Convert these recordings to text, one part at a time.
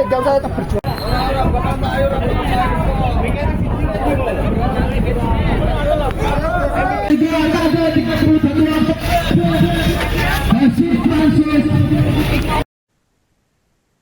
Gak usah tetap berjuang.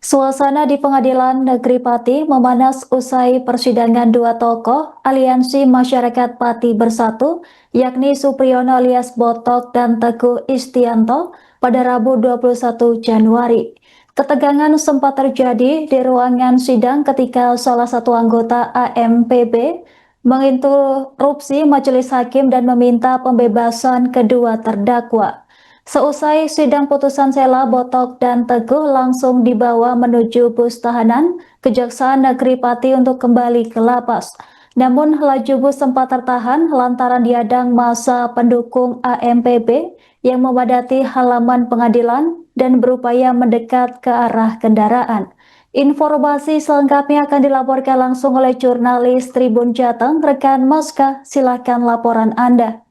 Suasana di Pengadilan Negeri Pati memanas usai persidangan dua tokoh Aliansi Masyarakat Pati Bersatu, yakni Supriyono alias Botok dan Teguh Istianto pada Rabu 21 Januari. Ketegangan sempat terjadi di ruangan sidang ketika salah satu anggota AMPB menginterupsi majelis hakim dan meminta pembebasan kedua terdakwa. Seusai sidang putusan sela, Botok dan Teguh langsung dibawa menuju bus tahanan Kejaksaan Negeri Pati untuk kembali ke lapas. Namun laju bus sempat tertahan lantaran diadang massa pendukung AMPB yang memadati halaman pengadilan dan berupaya mendekat ke arah kendaraan. Informasi selengkapnya akan dilaporkan langsung oleh jurnalis Tribun Jateng, rekan Moska. Silakan laporan Anda.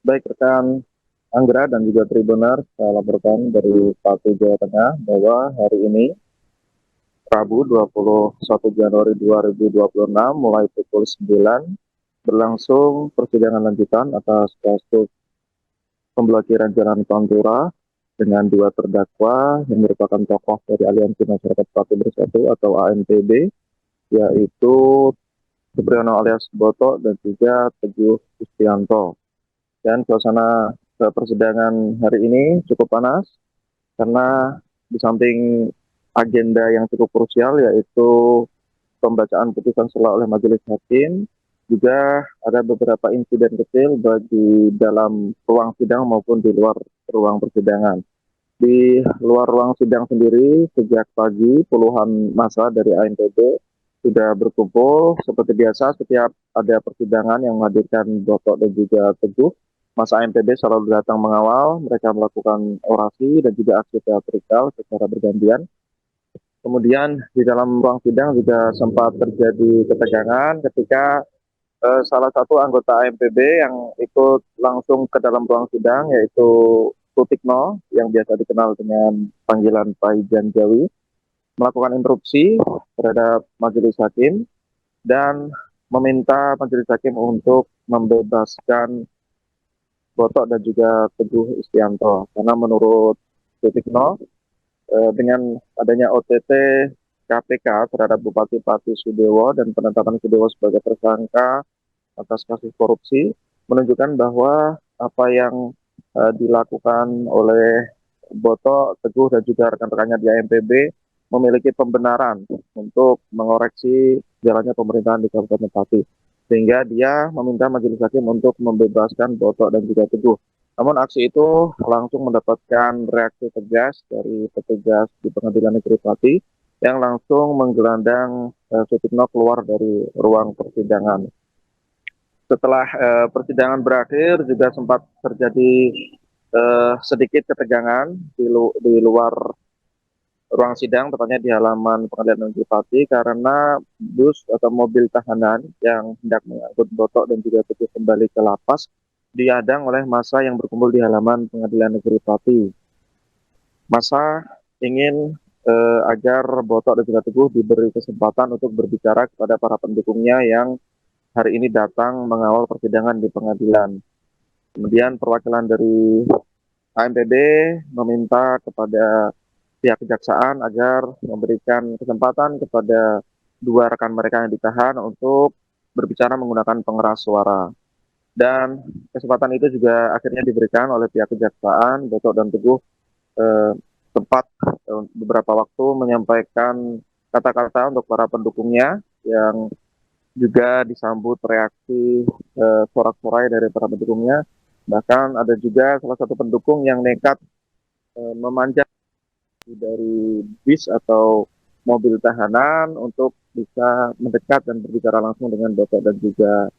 Baik rekan Anggra dan juga Tribunar, saya laporkan dari Pati, Jawa Tengah bahwa hari ini Rabu 21 Januari 2026 mulai pukul 9 berlangsung persidangan lanjutan atas kasus pemblokiran Jalan Pantura dengan dua terdakwa yang merupakan tokoh dari Aliansi Masyarakat Pati Bersatu atau AMPB, yaitu Supriyono alias Botok dan juga Teguh Istianto. Dan suasana persidangan hari ini cukup panas karena di samping agenda yang cukup krusial yaitu pembacaan putusan sela oleh majelis hakim, juga ada beberapa insiden kecil bagi dalam ruang sidang maupun di luar ruang persidangan. Di luar ruang sidang sendiri sejak pagi puluhan massa dari AMPB sudah berkumpul seperti biasa. Setiap ada persidangan yang menghadirkan Botok dan juga Teguh, masa AMPB selalu datang mengawal, mereka melakukan orasi dan juga aksi teatrikal secara bergantian. Kemudian di dalam ruang sidang juga sempat terjadi ketegangan ketika salah satu anggota AMPB yang ikut langsung ke dalam ruang sidang, yaitu Sutikno yang biasa dikenal dengan panggilan Pak Janjawi, melakukan interupsi terhadap majelis hakim dan meminta majelis hakim untuk membebaskan Botok dan juga Teguh Istianto, karena menurut Sutikno dengan adanya OTT KPK terhadap Bupati Pati Sudewo dan penetapan Sudewo sebagai tersangka atas kasus korupsi menunjukkan bahwa apa yang dilakukan oleh Botok, Teguh dan juga rekan-rekannya di AMPB memiliki pembenaran untuk mengoreksi jalannya pemerintahan di Kabupaten Pati, sehingga dia meminta majelis hakim untuk membebaskan Botok dan juga Teguh. Namun aksi itu langsung mendapatkan reaksi tegas dari petugas di Pengadilan Negeri Pati yang langsung menggelandang Sutikno keluar dari ruang persidangan. Setelah persidangan berakhir juga sempat terjadi sedikit ketegangan di luar ruang sidang, tepatnya di halaman Pengadilan Negeri Pati, karena bus atau mobil tahanan yang hendak mengangkut Botok dan juga Teguh kembali ke lapas diadang oleh massa yang berkumpul di halaman Pengadilan Negeri Pati. Massa ingin agar Botok dan juga Teguh diberi kesempatan untuk berbicara kepada para pendukungnya yang hari ini datang mengawal persidangan di pengadilan. Kemudian perwakilan dari AMPB meminta kepada pihak kejaksaan agar memberikan kesempatan kepada dua rekan mereka yang ditahan untuk berbicara menggunakan pengeras suara. Dan kesempatan itu juga akhirnya diberikan oleh pihak kejaksaan. Botok dan Teguh sempat beberapa waktu menyampaikan kata-kata untuk para pendukungnya yang juga disambut reaksi sorak-sorai dari para pendukungnya. Bahkan ada juga salah satu pendukung yang nekat memanjat dari bis atau mobil tahanan untuk bisa mendekat dan berbicara langsung dengan Botok dan juga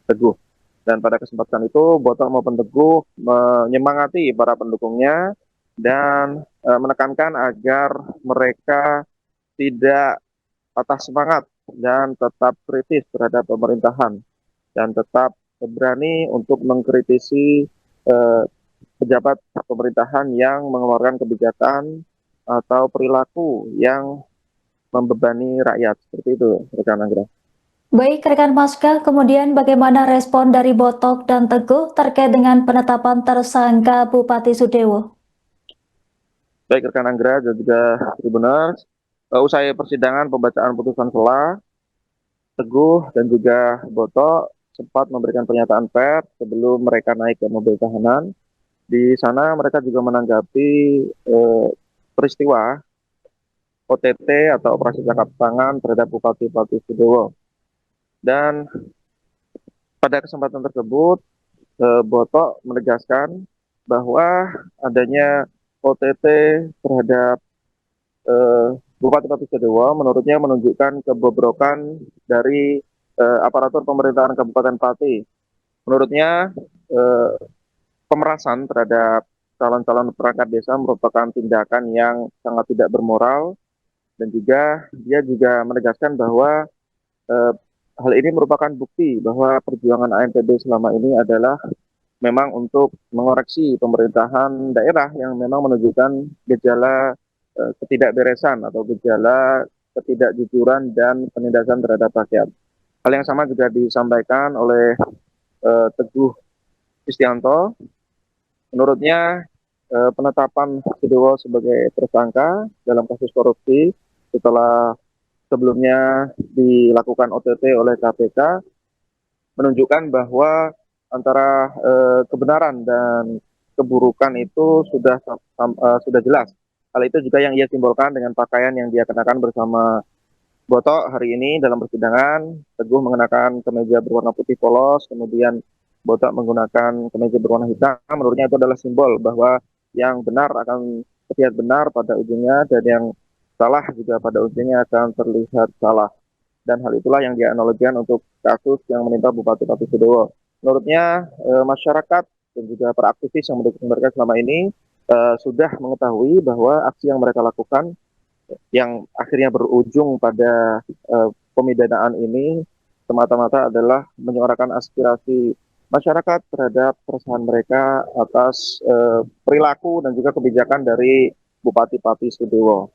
Teguh. Dan pada kesempatan itu Botok maupun Teguh menyemangati para pendukungnya dan menekankan agar mereka tidak patah semangat dan tetap kritis terhadap pemerintahan dan tetap berani untuk mengkritisi pejabat pemerintahan yang mengeluarkan kebijakan atau perilaku yang membebani rakyat. Seperti itu, rekan Anggra. Baik, rekan Maska, kemudian bagaimana respon dari Botok dan Teguh terkait dengan penetapan tersangka Bupati Sudewo? Baik, rekan Anggra dan juga Tribuners, usai persidangan pembacaan putusan sela, Teguh dan juga Botok sempat memberikan pernyataan pers sebelum mereka naik ke mobil tahanan. Di sana mereka juga menanggapi peristiwa OTT atau operasi tangkap tangan terhadap Bupati Sudewo. Dan pada kesempatan tersebut, Botok menegaskan bahwa adanya OTT terhadap Bupati Sudewo menurutnya menunjukkan kebobrokan dari aparatur pemerintahan Kabupaten Pati. Menurutnya pemerasan terhadap calon-calon perangkat desa merupakan tindakan yang sangat tidak bermoral, dan juga dia juga menegaskan bahwa hal ini merupakan bukti bahwa perjuangan ANPB selama ini adalah memang untuk mengoreksi pemerintahan daerah yang memang menunjukkan gejala ketidakberesan atau gejala ketidakjujuran dan penindasan terhadap rakyat. Hal yang sama juga disampaikan oleh Teguh Kristianto. Menurutnya penetapan Sudewo sebagai tersangka dalam kasus korupsi setelah sebelumnya dilakukan OTT oleh KPK menunjukkan bahwa antara kebenaran dan keburukan itu sudah jelas. Hal itu juga yang ia simbolkan dengan pakaian yang dia kenakan bersama Botok hari ini dalam persidangan. Teguh mengenakan kemeja berwarna putih polos, kemudian Botok menggunakan kemeja berwarna hitam. Menurutnya itu adalah simbol bahwa yang benar akan terlihat benar pada ujungnya, dan yang salah juga pada ujungnya akan terlihat salah. Dan hal itulah yang dianalogikan untuk kasus yang menimpa Bupati Sudewo. Menurutnya masyarakat dan juga para aktivis yang mendukung mereka selama ini sudah mengetahui bahwa aksi yang mereka lakukan yang akhirnya berujung pada pemidanaan ini semata-mata adalah menyuarakan aspirasi masyarakat terhadap keresahan mereka atas perilaku dan juga kebijakan dari Bupati Sudewo.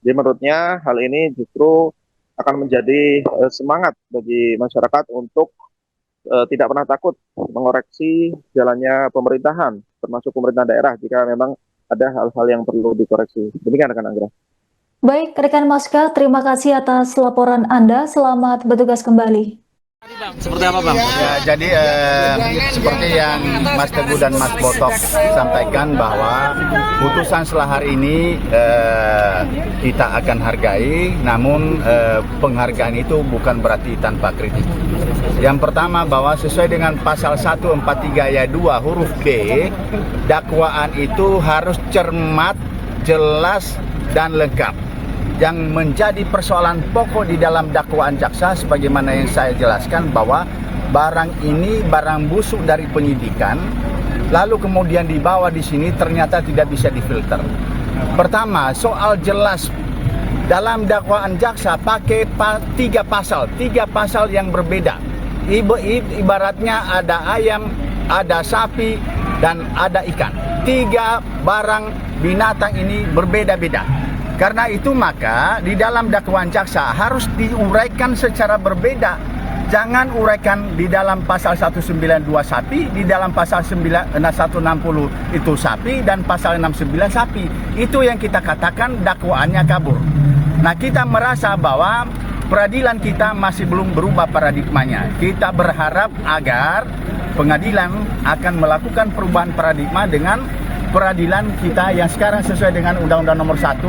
Jadi menurutnya hal ini justru akan menjadi semangat bagi masyarakat untuk tidak pernah takut mengoreksi jalannya pemerintahan, termasuk pemerintahan daerah jika memang ada hal-hal yang perlu dikoreksi. Demikian rekan Anggra. Baik, rekan Maska, terima kasih atas laporan Anda. Selamat bertugas kembali. Seperti apa Bang? Ya, jadi seperti yang Mas Teguh dan Mas Botok sampaikan bahwa putusan setelah hari ini kita akan hargai, namun penghargaan itu bukan berarti tanpa kritik. Yang pertama bahwa sesuai dengan pasal 143 ayat 2 huruf B, dakwaan itu harus cermat, jelas, dan lengkap. Yang menjadi persoalan pokok di dalam dakwaan jaksa sebagaimana yang saya jelaskan bahwa barang ini barang busuk dari penyidikan, lalu kemudian dibawa di sini ternyata tidak bisa difilter. Pertama, soal jelas dalam dakwaan jaksa pakai tiga pasal yang berbeda. Ibaratnya ada ayam, ada sapi, dan ada ikan. Tiga barang binatang ini berbeda-beda. Karena itu maka di dalam dakwaan jaksa harus diuraikan secara berbeda. Jangan uraikan di dalam pasal 192 sapi, di dalam pasal 160 itu sapi, dan pasal 69 sapi. Itu yang kita katakan dakwaannya kabur. Nah, kita merasa bahwa peradilan kita masih belum berubah paradigmanya. Kita berharap agar pengadilan akan melakukan perubahan paradigma dengan peradilan kita yang sekarang sesuai dengan Undang-Undang Nomor 1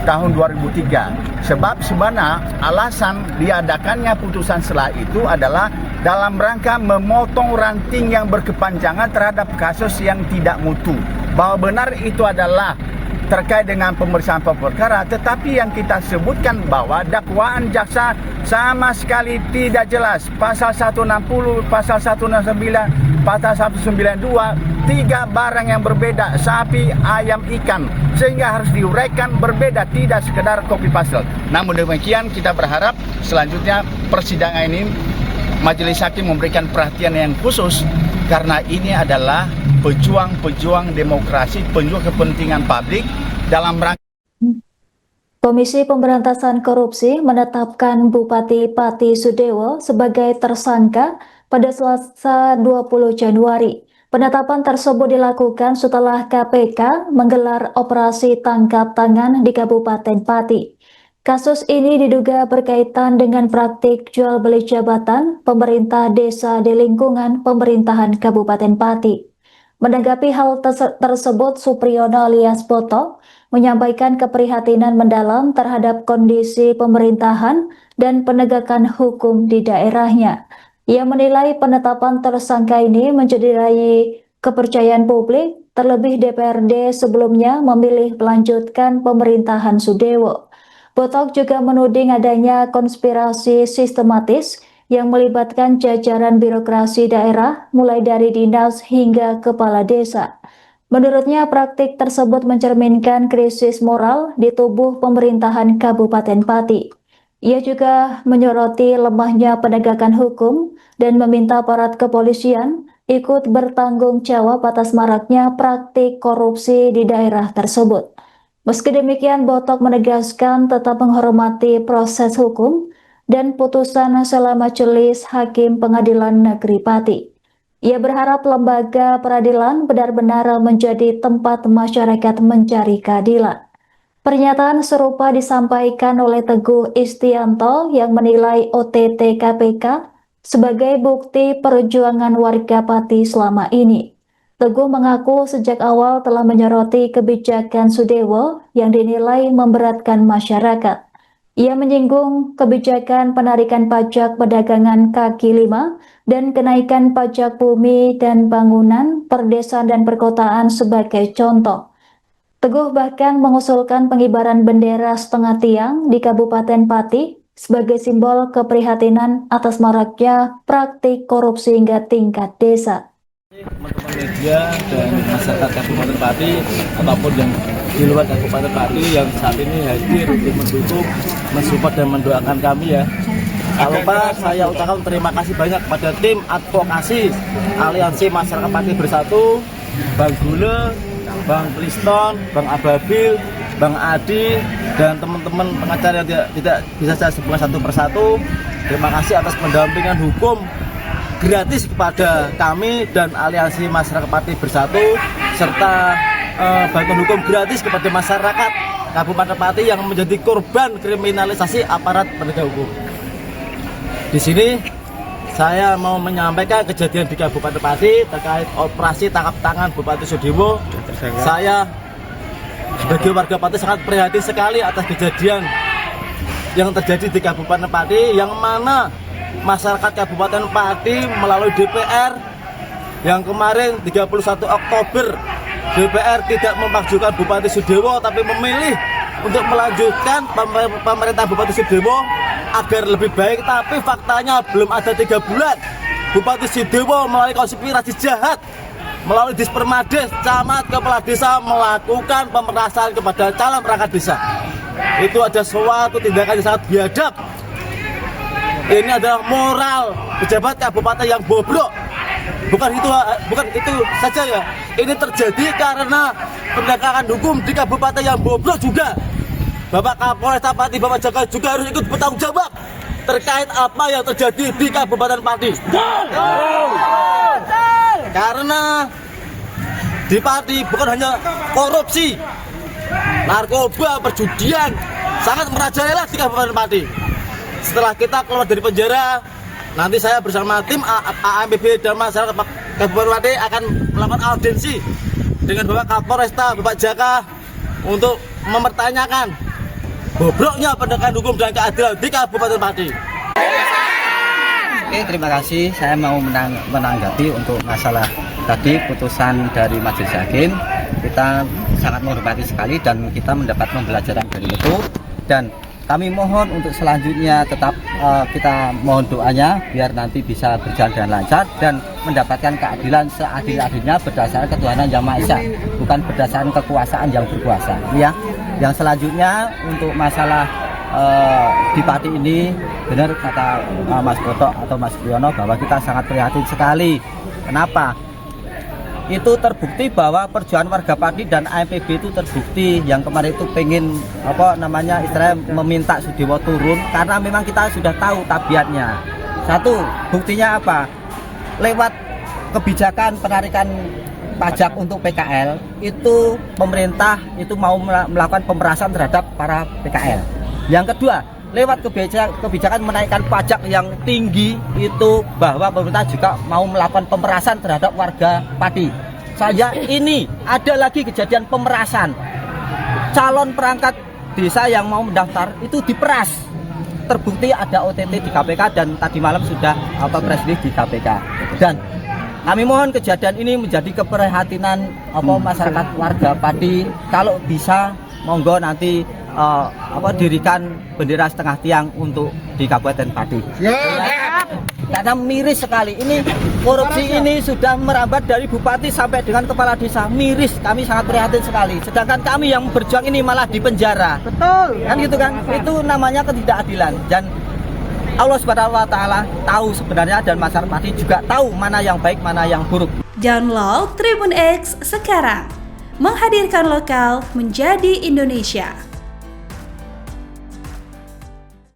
tahun 2003. Sebab sebenarnya alasan diadakannya putusan sela itu adalah dalam rangka memotong ranting yang berkepanjangan terhadap kasus yang tidak mutu. Bahwa benar itu adalah terkait dengan pemeriksaan perkara, tetapi yang kita sebutkan bahwa dakwaan jaksa sama sekali tidak jelas. Pasal 160, pasal 169, pasal 192, tiga barang yang berbeda, sapi, ayam, ikan, sehingga harus diuraikan berbeda, tidak sekedar copy paste. Namun demikian kita berharap selanjutnya persidangan ini majelis hakim memberikan perhatian yang khusus karena ini adalah pejuang-pejuang demokrasi, pejuang kepentingan publik dalam rangka. Komisi Pemberantasan Korupsi menetapkan Bupati Pati Sudewo sebagai tersangka pada Selasa 20 Januari. Penetapan tersebut dilakukan setelah KPK menggelar operasi tangkap tangan di Kabupaten Pati. Kasus ini diduga berkaitan dengan praktik jual beli jabatan pemerintah desa di lingkungan pemerintahan Kabupaten Pati. Menanggapi hal tersebut, Supriyono alias Botok menyampaikan keprihatinan mendalam terhadap kondisi pemerintahan dan penegakan hukum di daerahnya. Ia menilai penetapan tersangka ini mencederai kepercayaan publik, terlebih DPRD sebelumnya memilih melanjutkan pemerintahan Sudewo. Botok juga menuding adanya konspirasi sistematis yang melibatkan jajaran birokrasi daerah mulai dari dinas hingga kepala desa. Menurutnya, praktik tersebut mencerminkan krisis moral di tubuh pemerintahan Kabupaten Pati. Ia juga menyoroti lemahnya penegakan hukum dan meminta aparat kepolisian ikut bertanggung jawab atas maraknya praktik korupsi di daerah tersebut. Meski demikian, Botok menegaskan tetap menghormati proses hukum dan putusan selama majelis hakim Pengadilan Negeri Pati. Ia berharap lembaga peradilan benar-benar menjadi tempat masyarakat mencari keadilan. Pernyataan serupa disampaikan oleh Teguh Istianto yang menilai OTT KPK sebagai bukti perjuangan warga Pati selama ini. Teguh mengaku sejak awal telah menyoroti kebijakan Sudewo yang dinilai memberatkan masyarakat. Ia menyinggung kebijakan penarikan pajak perdagangan kaki lima dan kenaikan pajak bumi dan bangunan, perdesaan dan perkotaan sebagai contoh. Teguh bahkan mengusulkan pengibaran bendera setengah tiang di Kabupaten Pati sebagai simbol keprihatinan atas maraknya praktik korupsi hingga tingkat desa. Teman-teman media dan masyarakat Kabupaten Pati ataupun yang di luar Kabupaten Pati yang saat ini hadir untuk mendukung, mensupport dan mendoakan kami ya. Tak lupa saya ucapkan terima kasih banyak kepada tim advokasi Aliansi Masyarakat Pati Bersatu, Bang Gule, Bang Pliston, Bang Ababil, Bang Adi, dan teman-teman pengacara yang tidak bisa saya sebutkan satu persatu. Terima kasih atas pendampingan hukum gratis kepada kami dan Aliansi Masyarakat Pati Bersatu, serta bantuan hukum gratis kepada masyarakat Kabupaten Pati yang menjadi korban kriminalisasi aparat penegak hukum. Di sini saya mau menyampaikan kejadian di Kabupaten Pati terkait operasi tangkap tangan Bupati Sudewo. Saya sebagai warga Pati sangat prihatin sekali atas kejadian yang terjadi di Kabupaten Pati, yang mana masyarakat Kabupaten Pati melalui DPR yang kemarin 31 Oktober DPR tidak memajukan Bupati Sudewo tapi memilih untuk melanjutkan pemerintah Bupati Sudewo agar lebih baik, tapi faktanya belum ada 3 bulan Bupati Sudewo melalui konspirasi jahat melalui Dispermades, camat kepala desa melakukan pemerasan kepada calon perangkat desa. Itu ada suatu tindakan yang sangat biadab. Ini adalah moral pejabat kabupaten yang bobrok. Bukan itu saja ya. Ini terjadi karena penegakan hukum di kabupaten yang bobrok juga. Bapak Kapolresta Pati, Bapak Jaka juga harus ikut bertanggung jawab terkait apa yang terjadi di Kabupaten Pati. Karena di Pati bukan hanya korupsi, narkoba, perjudian sangat merajalela di Kabupaten Pati. Setelah kita keluar dari penjara, nanti saya bersama tim AMPB dan masyarakat Kabupaten Pati akan melakukan audiensi dengan Bapak Kapolresta, Bapak Jaka untuk mempertanyakan bobroknya penegakan hukum dan keadilan di Kabupaten Pati. Oke, terima kasih. Saya mau menanggapi untuk masalah tadi putusan dari Majelis Hakim. Kita sangat menghormati sekali dan kita mendapat pembelajaran dari itu. Dan kami mohon untuk selanjutnya tetap kita mohon doanya biar nanti bisa berjalan dengan lancar dan mendapatkan keadilan seadil-adilnya berdasarkan ketuhanan Yang Maha Esa, bukan berdasarkan kekuasaan yang berkuasa. Ya. Yang selanjutnya untuk masalah di Pati ini benar kata Mas Botok atau Mas Priyono bahwa kita sangat prihatin sekali. Kenapa? itu terbukti bahwa perjuangan warga Pati dan AMPB itu terbukti. Yang kemarin itu pengen istilahnya meminta Sudewo turun karena memang kita sudah tahu tabiatnya. Satu, buktinya apa? Lewat kebijakan penarikan pajak untuk PKL itu pemerintah itu mau melakukan pemerasan terhadap para PKL. Yang kedua, lewat kebijakan menaikkan pajak yang tinggi itu bahwa pemerintah juga mau melakukan pemerasan terhadap warga Pati. Ini ada lagi kejadian pemerasan. Calon perangkat desa yang mau mendaftar itu diperas. Terbukti ada OTT di KPK dan tadi malam sudah press release di KPK. Dan kami mohon kejadian ini menjadi keprihatinan masyarakat warga Pati. Kalau bisa monggo nanti dirikan bendera setengah tiang untuk di Kabupaten Pati. Karena miris sekali. Ini korupsi ini sudah merambat dari bupati sampai dengan kepala desa. Miris, kami sangat prihatin sekali. Sedangkan kami yang berjuang ini malah di penjara. Betul. Kan gitu kan? Itu namanya ketidakadilan. Dan Allah Subhanahu wa taala tahu sebenarnya dan masyarakat Pati juga tahu mana yang baik, mana yang buruk. Download Tribun X sekarang. Menghadirkan lokal menjadi Indonesia.